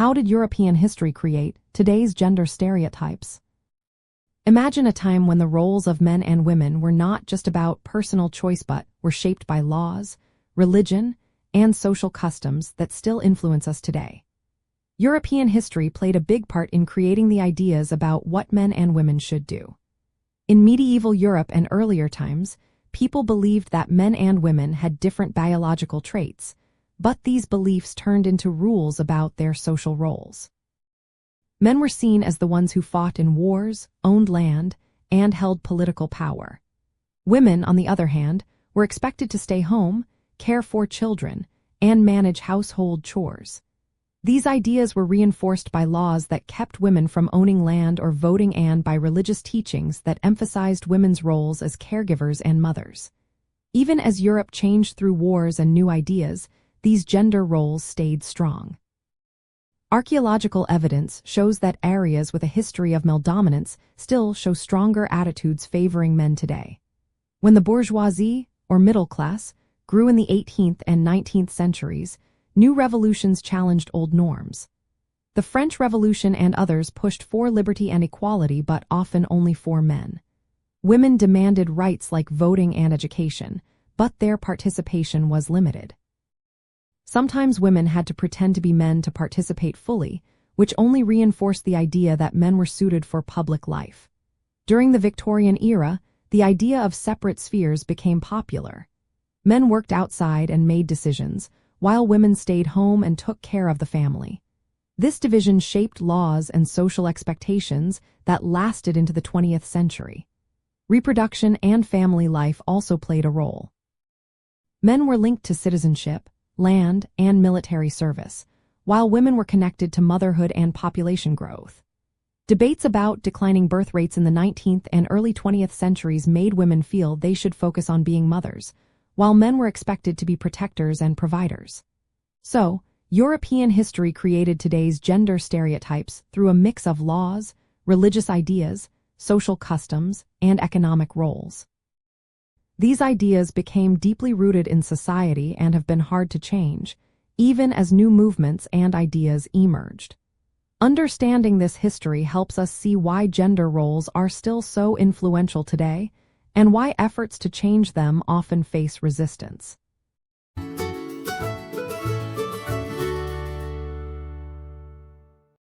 How did European history create today's gender stereotypes? Imagine a time when the roles of men and women were not just about personal choice but were shaped by laws, religion, and social customs that still influence us today. European history played a big part in creating the ideas about what men and women should do. In medieval Europe and earlier times, people believed that men and women had different biological traits, but these beliefs turned into rules about their social roles. Men were seen as the ones who fought in wars, owned land, and held political power. Women, on the other hand, were expected to stay home, care for children, and manage household chores. These ideas were reinforced by laws that kept women from owning land or voting and by religious teachings that emphasized women's roles as caregivers and mothers. Even as Europe changed through wars and new ideas, these gender roles stayed strong. Archaeological evidence shows that areas with a history of male dominance still show stronger attitudes favoring men today. When the bourgeoisie, or middle class, grew in the 18th and 19th centuries, new revolutions challenged old norms. The French Revolution and others pushed for liberty and equality, but often only for men. Women demanded rights like voting and education, but their participation was limited. Sometimes women had to pretend to be men to participate fully, which only reinforced the idea that men were suited for public life. During the Victorian era, the idea of separate spheres became popular. Men worked outside and made decisions, while women stayed home and took care of the family. This division shaped laws and social expectations that lasted into the 20th century. Reproduction and family life also played a role. Men were linked to citizenship, land, and military service, while women were connected to motherhood and population growth. Debates about declining birth rates in the 19th and early 20th centuries made women feel they should focus on being mothers, while men were expected to be protectors and providers. So, European history created today's gender stereotypes through a mix of laws, religious ideas, social customs, and economic roles. These ideas became deeply rooted in society and have been hard to change, even as new movements and ideas emerged. Understanding this history helps us see why gender roles are still so influential today, and why efforts to change them often face resistance.